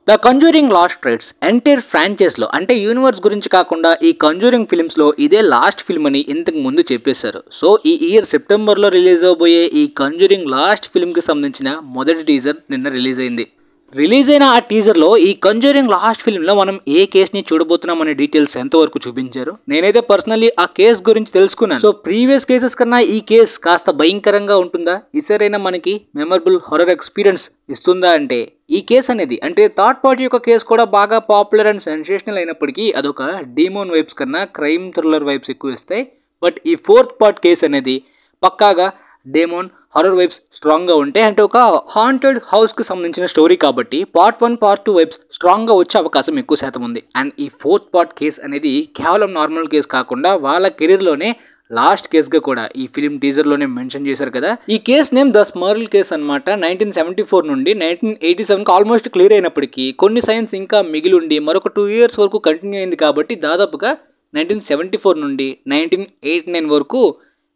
The conjuring last rites entire ఫ్రాంచైజ్లో అంటే universe గురించి కాకుండా ఈ కంజూరింగ్ ఫిల్మ్స్లో ఇదే లాస్ట్ ఫిల్మ్ అని ఇంతకు ముందు చెప్పేశారు. సో ఈ ఇయర్ సెప్టెంబర్లో రిలీజ్ అవబోయే ఈ కంజూరింగ్ లాస్ట్ ఫిల్మ్కి సంబంధించిన మొదటి టీజర్ నిన్న రిలీజ్ అయింది. రిలీజ్ అయిన ఆ టీజర్లో ఈ కంజూరింగ్ లాస్ట్ ఫిల్మ్లో మనం ఏ కేసుని చూడబోతున్నాం అనే డీటెయిల్స్ ఎంతవరకు చూపించారు. నేనైతే పర్సనల్లీ ఆ కేసు గురించి తెలుసుకున్నాను. సో ప్రీవియస్ కేసెస్ కన్నా ఈ కేసు కాస్త భయంకరంగా ఉంటుందా, ఈసారైనా మనకి మెమరబుల్ హారర్ ఎక్స్పీరియన్స్ ఇస్తుందా అంటే ఈ కేసు అనేది అంటే థర్డ్ పార్టీ యొక్క కేసు కూడా బాగా పాపులర్ అండ్ సెన్సేషనల్ అయినప్పటికీ అదొక డీమోన్ వైబ్స్ కన్నా క్రైమ్ థ్రిల్లర్ వైబ్స్ ఎక్కువ ఇస్తాయి. బట్ ఈ ఫోర్త్ పార్ట్ కేసు అనేది పక్కాగా డేమోన్ హారర్ వైబ్స్ స్ట్రాంగ్గా ఉంటాయి. అంటే ఒక హాంటెడ్ హౌస్కి సంబంధించిన స్టోరీ కాబట్టి పార్ట్ 1 పార్ట్ 2 వైబ్స్ స్ట్రాంగ్గా వచ్చే అవకాశం ఎక్కువ శాతం ఉంది. అండ్ ఈ ఫోర్త్ పార్ట్ కేస్ అనేది కేవలం నార్మల్ కేసు కాకుండా వాళ్ళ కెరీర్లోనే లాస్ట్ కేసుగా కూడా ఈ ఫిలిం టీజర్లోనే మెన్షన్ చేశారు కదా. ఈ కేసు నేమ్ ద స్మర్ల్ కేస్ అనమాట. 1974 నుండి 1987కి ఆల్మోస్ట్ క్లియర్ అయినప్పటికీ కొన్ని సైన్స్ ఇంకా మిగిలి ఉండి మరొక 2 years వరకు కంటిన్యూ అయింది. కాబట్టి దాదాపుగా 1974 నుండి 1989 వరకు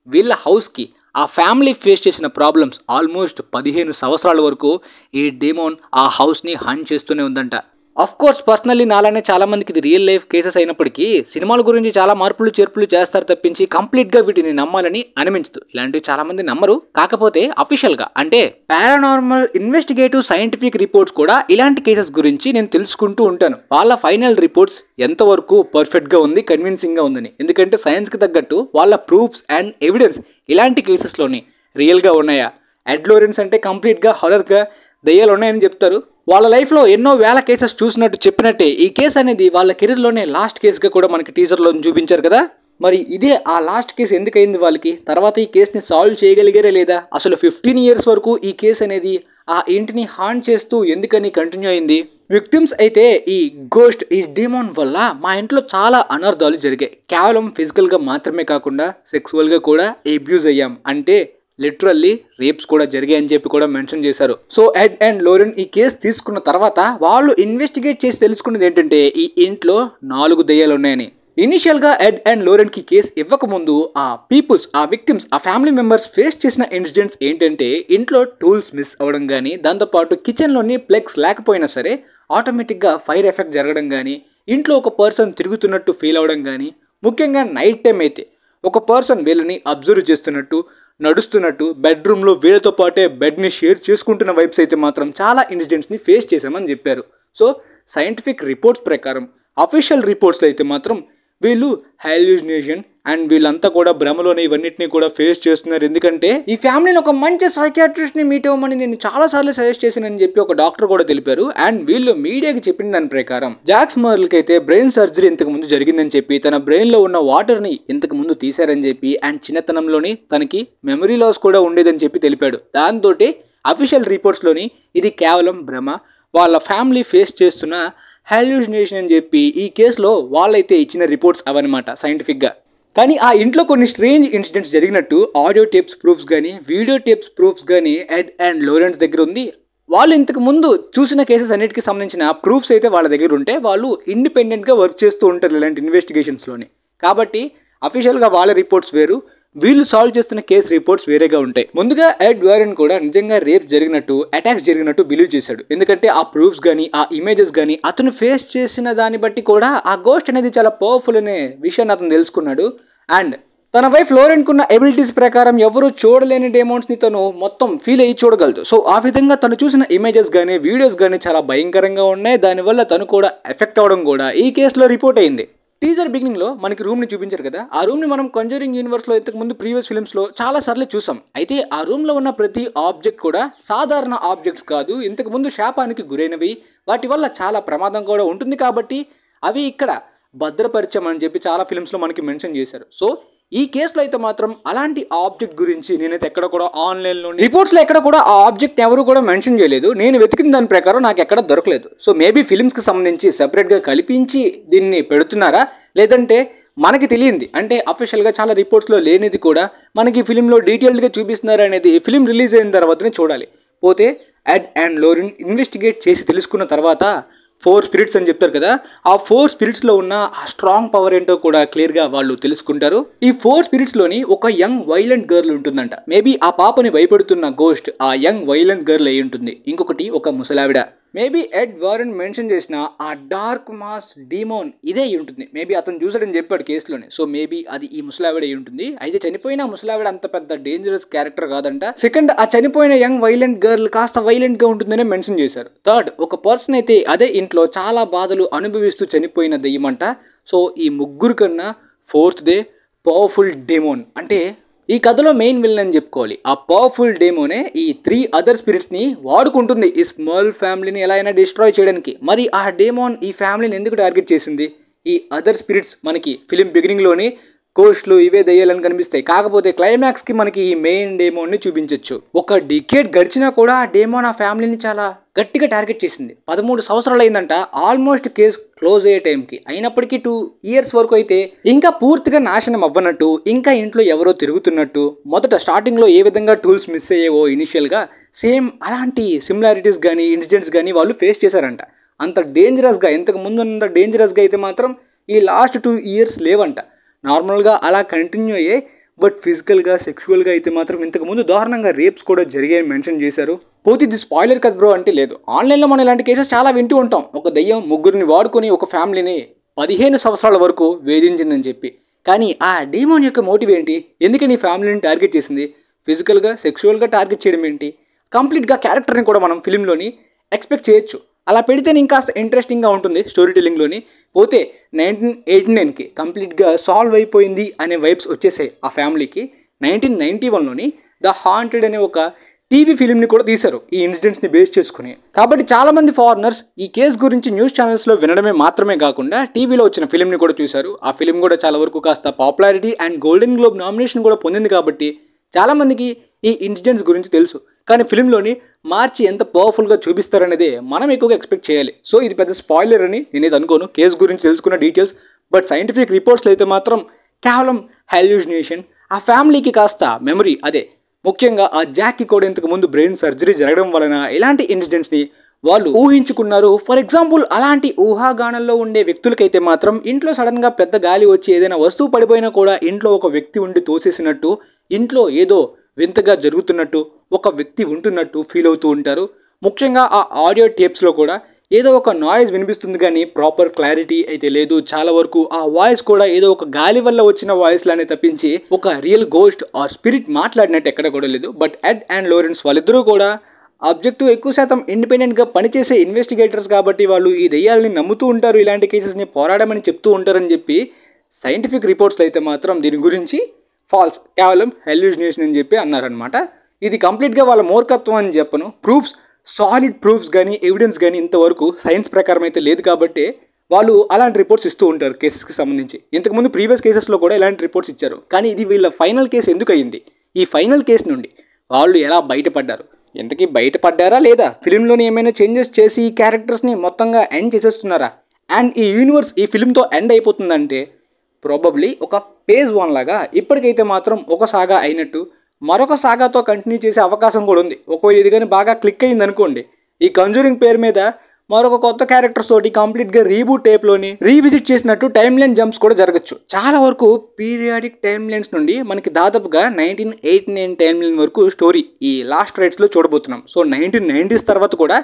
వీళ్ళ హౌస్కి ఆ ఫ్యామిలీ ఫేస్ చేసిన ప్రాబ్లమ్స్ ఆల్మోస్ట్ 15 సంవత్సరాల వరకు ఈ డేమోన్ ఆ హౌస్ని హంట్ చేస్తూనే ఉందంట. అఫ్ కోర్స్ పర్సనల్లీ నాలానే చాలా మందికి ఇది రియల్ లైఫ్ కేసెస్ అయినప్పటికీ సినిమాల గురించి చాలా మార్పులు చేర్పులు చేస్తారు తప్పించి కంప్లీట్గా వీటిని నమ్మాలని అనిపించదు. ఇలాంటివి చాలా మంది నమ్మరు. కాకపోతే అఫీషియల్గా అంటే పారానార్మల్ ఇన్వెస్టిగేటివ్ సైంటిఫిక్ రిపోర్ట్స్ కూడా ఇలాంటి కేసెస్ గురించి నేను తెలుసుకుంటూ ఉంటాను. వాళ్ళ ఫైనల్ రిపోర్ట్స్ ఎంతవరకు పర్ఫెక్ట్గా ఉంది, కన్విన్సింగ్గా ఉందని. ఎందుకంటే సైన్స్కి తగ్గట్టు వాళ్ళ ప్రూఫ్స్ అండ్ ఎవిడెన్స్ ఇలాంటి కేసెస్లోని రియల్గా ఉన్నాయా. ఎడ్ లోరెన్స్ అంటే కంప్లీట్గా హారర్గా దయ్యాలు ఉన్నాయని చెప్తారు. వాళ్ళ లైఫ్లో ఎన్నో వేల కేసెస్ చూసినట్టు చెప్పినట్టే ఈ కేసు అనేది వాళ్ళ కెరీర్లోనే లాస్ట్ కేసుగా కూడా మనకి టీజర్లో చూపించారు కదా. మరి ఇదే ఆ లాస్ట్ కేసు ఎందుకైంది వాళ్ళకి, తర్వాత ఈ కేసుని సాల్వ్ చేయగలిగారే లేదా, అసలు 15 years వరకు ఈ కేసు అనేది ఆ ఇంటిని హాంట్ చేస్తూ ఎందుకని కంటిన్యూ అయింది. విక్టిమ్స్ అయితే ఈ గోస్ట్ ఈ డీమోన్ వల్ల మా ఇంట్లో చాలా అనర్థాలు జరిగాయి, కేవలం ఫిజికల్గా మాత్రమే కాకుండా సెక్సువల్గా కూడా అబ్యూజ్ అయ్యాం, అంటే లిటరల్లీ రేప్స్ కూడా జరిగాయని చెప్పి కూడా మెన్షన్ చేశారు. సో ఎడ్ అండ్ లోరెన్ ఈ కేసు తీసుకున్న తర్వాత వాళ్ళు ఇన్వెస్టిగేట్ చేసి తెలుసుకున్నది ఏంటంటే ఈ ఇంట్లో 4 దయ్యాలు ఉన్నాయని. ఇనిషియల్గా ఎడ్ అండ్ లోరెన్కి కేసు ఇవ్వకముందు ఆ పీపుల్స్ ఆ విక్టిమ్స్ ఆ ఫ్యామిలీ మెంబర్స్ ఫేస్ చేసిన ఇన్సిడెంట్స్ ఏంటంటే ఇంట్లో టూల్స్ మిస్ అవ్వడం కానీ, దాంతోపాటు కిచెన్లోని ప్లగ్స్ లేకపోయినా సరే ఆటోమేటిక్గా ఫైర్ ఎఫెక్ట్ జరగడం కానీ, ఇంట్లో ఒక పర్సన్ తిరుగుతున్నట్టు ఫీల్ అవ్వడం కానీ, ముఖ్యంగా నైట్ టైం అయితే ఒక పర్సన్ వీళ్ళని అబ్జర్వ్ చేస్తున్నట్టు నడుస్తున్నట్టు, బెడ్రూమ్లో వీళ్ళతో పాటే బెడ్ని షేర్ చేసుకుంటున్న వైబ్స్ అయితే మాత్రం చాలా ఇన్సిడెంట్స్ని ఫేస్ చేశామని చెప్పారు. సో సైంటిఫిక్ రిపోర్ట్స్ ప్రకారం అఫీషియల్ రిపోర్ట్స్లో అయితే మాత్రం వీళ్ళు హాల్యూసినేషన్ అండ్ వీళ్ళంతా కూడా భ్రమలోనే ఇవన్నిటిని కూడా ఫేస్ చేస్తున్నారు. ఎందుకంటే ఈ ఫ్యామిలీని ఒక మంచి సైకియాట్రిస్ట్ని మీట్ అవ్వమని నేను చాలాసార్లు సజెస్ట్ చేశానని చెప్పి ఒక డాక్టర్ కూడా తెలిపారు. అండ్ వీళ్ళు మీడియాకి చెప్పిన దాని ప్రకారం జాక్ స్మర్ల్కి అయితే బ్రెయిన్ సర్జరీ ఇంతకు ముందు జరిగిందని చెప్పి, తన బ్రెయిన్లో ఉన్న వాటర్ని ఇంతకు ముందు తీశారని చెప్పి, అండ్ చిన్నతనంలోని తనకి మెమరీ లాస్ కూడా ఉండేదని చెప్పి తెలిపాడు. దాంతో అఫీషియల్ రిపోర్ట్స్లోని ఇది కేవలం భ్రమ, వాళ్ళ ఫ్యామిలీ ఫేస్ చేస్తున్న హాల్యూసినేషన్ అని చెప్పి ఈ కేసులో వాళ్ళైతే ఇచ్చిన రిపోర్ట్స్ అవన్నమాట సైంటిఫిక్గా. కానీ ఆ ఇంట్లో కొన్ని స్ట్రేంజ్ ఇన్సిడెంట్స్ జరిగినట్టు ఆడియో టేప్స్ ప్రూఫ్స్ కానీ, వీడియో టేప్స్ ప్రూఫ్స్ కానీ ఎడ్ అండ్ లోరెన్స్ దగ్గర ఉంది. వాళ్ళు ఇంతకు ముందు చూసిన కేసెస్ అన్నిటికీ సంబంధించిన ప్రూఫ్స్ అయితే వాళ్ళ దగ్గర ఉంటే వాళ్ళు ఇండిపెండెంట్గా వర్క్ చేస్తూ ఉంటారు ఇలాంటి ఇన్వెస్టిగేషన్స్లోని. కాబట్టి అఫీషియల్గా వాళ్ళ రిపోర్ట్స్ వేరు, వీళ్ళు సాల్వ్ చేస్తున్న కేసు రిపోర్ట్స్ వేరేగా ఉంటాయి. ముందుగా ఎడ్ వారెన్ కూడా నిజంగా రేప్ జరిగినట్టు, అటాక్స్ జరిగినట్టు బిలీవ్ చేశాడు. ఎందుకంటే ఆ ప్రూఫ్స్ కానీ ఆ ఇమేజెస్ కానీ అతను ఫేస్ చేసిన దాన్ని బట్టి కూడా ఆ గోస్ట్ అనేది చాలా పవర్ఫుల్ అనే విషయాన్ని అతను తెలుసుకున్నాడు. అండ్ తన వైఫ్ లోరెన్కున్న ఎబిలిటీస్ ప్రకారం ఎవరు చూడలేని డెమోన్స్ని తను మొత్తం ఫీల్ అయ్యి చూడగలదు. సో ఆ విధంగా తను చూసిన ఇమేజెస్ కానీ వీడియోస్ కానీ చాలా భయంకరంగా ఉన్నాయి. దానివల్ల తను కూడా ఎఫెక్ట్ అవ్వడం కూడా ఈ కేసులో రిపోర్ట్ అయింది. టీజర్ బిగినింగ్లో మనకి రూమ్ని చూపించారు కదా, ఆ రూమ్ని మనం కంజూరింగ్ యూనివర్స్లో ఇంతకు ముందు ప్రీవియస్ ఫిల్మ్స్లో చాలా సార్లు చూసాం. అయితే ఆ రూమ్లో ఉన్న ప్రతి ఆబ్జెక్ట్ కూడా సాధారణ ఆబ్జెక్ట్స్ కాదు, ఇంతకు ముందు శాపానికి గురైనవి, వాటి వల్ల చాలా ప్రమాదం కూడా ఉంటుంది. కాబట్టి అవి ఇక్కడ భద్రపరిచామని చెప్పి చాలా ఫిల్మ్స్లో మనకి మెన్షన్ చేశారు. సో ఈ కేసులో అయితే మాత్రం అలాంటి ఆబ్జెక్ట్ గురించి నేనైతే ఎక్కడ కూడా ఆన్లైన్లో రిపోర్ట్స్లో ఎక్కడ కూడా ఆ ఆబ్జెక్ట్ ఎవరు కూడా మెన్షన్ చేయలేదు. నేను వెతికిన దాని ప్రకారం నాకు ఎక్కడ దొరకలేదు. సో మేబీ ఫిలిమ్స్కి సంబంధించి సెపరేట్గా కల్పించి దీన్ని పెడుతున్నారా, లేదంటే మనకి తెలియంది అంటే అఫీషియల్గా చాలా రిపోర్ట్స్లో లేనిది కూడా మనకి ఫిలింలో డీటెయిల్డ్గా చూపిస్తున్నారు అనేది ఫిలిం రిలీజ్ అయిన తర్వాతనే చూడాలి. పోతే ఎడ్ అండ్ లోరెన్ ఇన్వెస్టిగేట్ చేసి తెలుసుకున్న తర్వాత 4 స్పిరిట్స్ అని చెప్తారు కదా, ఆ 4 స్పిరిట్స్లో ఉన్న ఆ స్ట్రాంగ్ పవర్ ఏంటో కూడా క్లియర్గా వాళ్ళు తెలుసుకుంటారు. ఈ 4 స్పిరిట్స్లోని ఒక యంగ్ వైలెంట్ గర్ల్ ఉంటుందంట. మేబీ ఆ పాపని భయపెడుతున్న గోస్ట్ ఆ యంగ్ వైలెంట్ గర్ల్ అయి ఉంటుంది. ఇంకొకటి ఒక ముసలావిడ, మేబీ ఎడ్ వారెన్ మెన్షన్ చేసిన ఆ డార్క్ మాస్ డీమోన్ ఇదే అయి ఉంటుంది. మేబీ అతను చూసాడని చెప్పాడు కేసులోనే. సో మేబీ అది ఈ ముసలావిడ అయి ఉంటుంది. అయితే చనిపోయిన ముసలావిడ అంత పెద్ద డేంజరస్ క్యారెక్టర్ కాదంట. సెకండ్, ఆ చనిపోయిన యంగ్ వైలెంట్ గర్ల్ కాస్త వైలెంట్ గా ఉంటుందనే మెన్షన్ చేశారు. థర్డ్, ఒక పర్సన్ అయితే అదే ఇంట్లో చాలా బాధలు అనుభవిస్తూ చనిపోయిన దెయ్యమంట. సో ఈ ముగ్గురు కన్నా ఫోర్త్ దే పవర్ఫుల్ డెమోన్. అంటే ఈ కథలో మెయిన్ విలన్ అని చెప్పుకోవాలి. ఆ పవర్ఫుల్ డెమోనే ఈ 3 అదర్ స్పిరిట్స్ని వాడుకుంటుంది ఈ స్మాల్ ఫ్యామిలీని ఎలా అయినా డిస్ట్రాయ్ చేయడానికి. మరి ఆ డెమోన్ ఈ ఫ్యామిలీని ఎందుకు టార్గెట్ చేసింది? ఈ అదర్ స్పిరిట్స్ మనకి ఫిలిం బిగినింగ్లోని కోస్ట్లు ఇవే దయ్యాలని కనిపిస్తాయి. కాకపోతే క్లైమాక్స్కి మనకి ఈ మెయిన్ డెమోన్ని చూపించవచ్చు. ఒక డికేడ్ గడిచినా కూడా ఆ డెమోన్ ఆ ఫ్యామిలీని చాలా గట్టిగా టార్గెట్ చేసింది. 13 సంవత్సరాలు అయిందంట ఆల్మోస్ట్ కేసు క్లోజ్ అయ్యే టైంకి. అయినప్పటికీ 2 ఇయర్స్ వరకు అయితే ఇంకా పూర్తిగా నాశనం అవ్వనట్టు, ఇంకా ఇంట్లో ఎవరో తిరుగుతున్నట్టు, మొదట స్టార్టింగ్లో ఏ విధంగా టూల్స్ మిస్ అయ్యేవో ఇనిషియల్గా సేమ్ అలాంటి సిమిలారిటీస్ కానీ ఇన్సిడెంట్స్ కానీ వాళ్ళు ఫేస్ చేశారంట. అంత డేంజరస్గా, ఇంతకు ముందు అంత డేంజరస్గా అయితే మాత్రం ఈ లాస్ట్ 2 ఇయర్స్ లేవంట. నార్మల్గా అలా కంటిన్యూ అయ్యే, బట్ ఫిజికల్గా సెక్షువల్గా అయితే మాత్రం ఇంతకుముందు దారుణంగా రేప్స్ కూడా జరిగాయని మెన్షన్ చేశారు. పోతే ఇది స్పాయిలర్ కదా బ్రో అంటే లేదు. ఆన్లైన్లో మనం ఇలాంటి కేసెస్ చాలా వింటూ ఉంటాం. ఒక దయ్యం ముగ్గురిని వాడుకొని ఒక ఫ్యామిలీని 15 సంవత్సరాల వరకు వేధించిందని చెప్పి. కానీ ఆ డీమోన్ యొక్క మోటివ్ ఏంటి? ఎందుకని ఫ్యామిలీని టార్గెట్ చేసింది? ఫిజికల్గా సెక్షువల్గా టార్గెట్ చేయడం ఏంటి? కంప్లీట్గా క్యారెక్టర్ని కూడా మనం ఫిలింలోని ఎక్స్పెక్ట్ చేయొచ్చు. అలా పెడితేనే ఇంకా ఇంట్రెస్టింగ్గా ఉంటుంది స్టోరీ టెల్లింగ్లోని. పోతే 1989కి కంప్లీట్గా సాల్వ్ అయిపోయింది అనే వైబ్స్ వచ్చేసాయి ఆ ఫ్యామిలీకి. 1991లోని ద హాంటెడ్ అనే ఒక టీవీ ఫిలింని కూడా తీశారు ఈ ఇన్సిడెంట్స్ని బేస్ చేసుకుని. కాబట్టి చాలామంది ఫారినర్స్ ఈ కేసు గురించి న్యూస్ ఛానల్స్లో వినడమే మాత్రమే కాకుండా టీవీలో వచ్చిన ఫిలింని కూడా చూశారు. ఆ ఫిలిం కూడా చాలా వరకు కాస్త popularity and golden globe nomination కూడా పొందింది. కాబట్టి చాలామందికి ఈ ఇన్సిడెంట్స్ గురించి తెలుసు. కానీ ఫిలింలోని మార్చి ఎంత పవర్ఫుల్గా చూపిస్తారనేదే మనం ఎక్కువగా ఎక్స్పెక్ట్ చేయాలి. సో ఇది పెద్ద స్పాయిలర్ అని నేనేది అనుకోను కేసు గురించి తెలుసుకున్న డీటెయిల్స్. బట్ సైంటిఫిక్ రిపోర్ట్స్లో అయితే మాత్రం కేవలం హాల్యూసినేషన్, ఆ ఫ్యామిలీకి కాస్త మెమరీ, అదే ముఖ్యంగా ఆ జాక్కి కూడా ఇంతకు ముందు బ్రెయిన్ సర్జరీ జరగడం వలన ఇలాంటి ఇన్సిడెంట్స్ని వాళ్ళు ఊహించుకున్నారు. ఫర్ ఎగ్జాంపుల్ అలాంటి ఊహాగానంలో ఉండే వ్యక్తులకైతే మాత్రం ఇంట్లో సడన్గా పెద్ద గాలి వచ్చి ఏదైనా వస్తువు పడిపోయినా కూడా ఇంట్లో ఒక వ్యక్తి ఉండి తోసేసినట్టు, ఇంట్లో ఏదో వింతగా జరుగుతున్నట్టు, ఒక వ్యక్తి ఉంటున్నట్టు ఫీల్ అవుతూ ఉంటారు. ముఖ్యంగా ఆ ఆడియో టేప్స్లో కూడా ఏదో ఒక నాయిస్ వినిపిస్తుంది కానీ ప్రాపర్ క్లారిటీ అయితే లేదు. చాలా వరకు ఆ వాయిస్ కూడా ఏదో ఒక గాలి వల్ల వచ్చిన వాయిస్ లానే తప్పించి ఒక రియల్ గోస్ట్ ఆర్ స్పిరిట్ మాట్లాడినట్టు ఎక్కడ కూడా లేదు. బట్ ఎడ్ అండ్ లోరెన్స్ వాళ్ళిద్దరూ కూడా ఆబ్జెక్టివ్ ఎక్కువ శాతం ఇండిపెండెంట్గా పనిచేసే ఇన్వెస్టిగేటర్స్ కాబట్టి వాళ్ళు ఈ దెయ్యాలని నమ్ముతూ ఉంటారు, ఇలాంటి కేసెస్ని పోరాడమని చెప్తూ ఉంటారని చెప్పి సైంటిఫిక్ రిపోర్ట్స్లో అయితే మాత్రం దీని గురించి ఫాల్స్, కేవలం హెల్యూజినేషన్ అని చెప్పి అన్నారనమాట. ఇది కంప్లీట్గా వాళ్ళ మూర్ఖత్వం అని చెప్పను. ప్రూఫ్స్, సాలిడ్ ప్రూఫ్స్ కానీ ఎవిడెన్స్ కానీ ఇంతవరకు సైన్స్ ప్రకారం అయితే లేదు కాబట్టి వాళ్ళు అలాంటి రిపోర్ట్స్ ఇస్తూ ఉంటారు కేసెస్కి సంబంధించి. ఇంతకుముందు ప్రీవియస్ కేసెస్లో కూడా ఇలాంటి రిపోర్ట్స్ ఇచ్చారు. కానీ ఇది వీళ్ళ ఫైనల్ కేసు ఎందుకు అయ్యింది? ఈ ఫైనల్ కేసు నుండి వాళ్ళు ఎలా బయటపడ్డారు? ఎంతకీ బయటపడ్డారా లేదా? ఫిలింలోని ఏమైనా చేంజెస్ చేసి ఈ క్యారెక్టర్స్ని మొత్తంగా ఎండ్ చేసేస్తున్నారా? అండ్ ఈ యూనివర్స్ ఈ ఫిలింతో ఎండ్ అయిపోతుందంటే ప్రాబబ్లీ ఒక పేజ్ 1 లాగా ఇప్పటికైతే మాత్రం ఒక సాగా అయినట్టు మరొక సాగాతో కంటిన్యూ చేసే అవకాశం కూడా ఉంది. ఒకవేళ ఇది కానీ బాగా క్లిక్ అయింది అనుకోండి, ఈ కంజూరింగ్ పేరు మీద మరొక కొత్త క్యారెక్టర్స్ తోటి కంప్లీట్గా రీబూట్ టైప్లోని రీవిజిట్ చేసినట్టు టైమ్ లైన్ జంప్స్ కూడా జరగచ్చు. చాలా వరకు పీరియాడిక్ టైమ్ లైన్స్ నుండి మనకి దాదాపుగా 1989 టైమ్ లైన్ వరకు స్టోరీ ఈ లాస్ట్ రైట్స్లో చూడబోతున్నాం. సో 1990s తర్వాత కూడా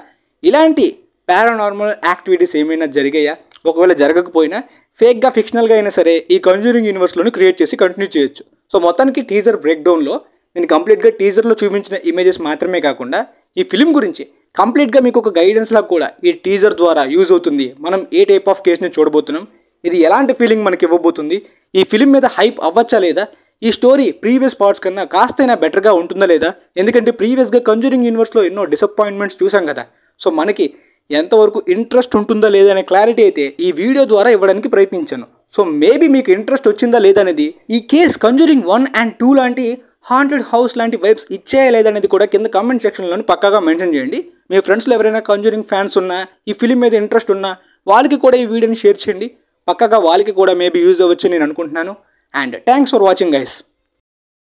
ఇలాంటి పారానార్మల్ యాక్టివిటీస్ ఏమైనా జరిగాయా? ఒకవేళ జరగకపోయినా ఫేక్గా ఫిక్షనల్గా అయినా సరే ఈ కంజూరింగ్ యూనివర్స్లోని క్రియేట్ చేసి కంటిన్యూ చేయొచ్చు. సో మొత్తానికి టీజర్ బ్రేక్డౌన్లో నేను కంప్లీట్గా టీజర్లో చూపించిన ఇమేజెస్ మాత్రమే కాకుండా ఈ ఫిలిం గురించి కంప్లీట్గా మీకు ఒక గైడెన్స్ లాగా కూడా ఈ టీజర్ ద్వారా యూజ్ అవుతుంది. మనం ఏ టైప్ ఆఫ్ కేసుని చూడబోతున్నాం, ఇది ఎలాంటి ఫీలింగ్ మనకి ఇవ్వబోతుంది, ఈ ఫిలిం మీద హైప్ అవ్వచ్చా లేదా, ఈ స్టోరీ ప్రీవియస్ పార్ట్స్ కన్నా కాస్తైనా బెటర్గా ఉంటుందా లేదా? ఎందుకంటే ప్రీవియస్గా కంజూరింగ్ యూనివర్స్లో ఎన్నో డిసప్పాయింట్మెంట్స్ చూసాం కదా. సో మనకి ఎంతవరకు ఇంట్రెస్ట్ ఉంటుందా లేదా అనే క్లారిటీ అయితే ఈ వీడియో ద్వారా ఇవ్వడానికి ప్రయత్నించాను. సో మేబీ మీకు ఇంట్రెస్ట్ వచ్చిందా లేదా అనేది, ఈ కేస్ కంజూరింగ్ 1 and 2 లాంటి హాంటెడ్ హౌస్ లాంటి వైబ్స్ ఇచ్చేయా లేదనేది కూడా కింద కామెంట్ సెక్షన్లోని పక్కాగా మెన్షన్ చేయండి. మీ ఫ్రెండ్స్లో ఎవరైనా కంజూరింగ్ ఫ్యాన్స్ ఉన్నా, ఈ ఫిలిం మీద ఇంట్రెస్ట్ ఉన్నా వాళ్ళకి కూడా ఈ వీడియోని షేర్ చేయండి. పక్కాగా వాళ్ళకి కూడా మేబీ యూజ్ అవ్వచ్చు నేను అనుకుంటున్నాను. And thanks for watching guys.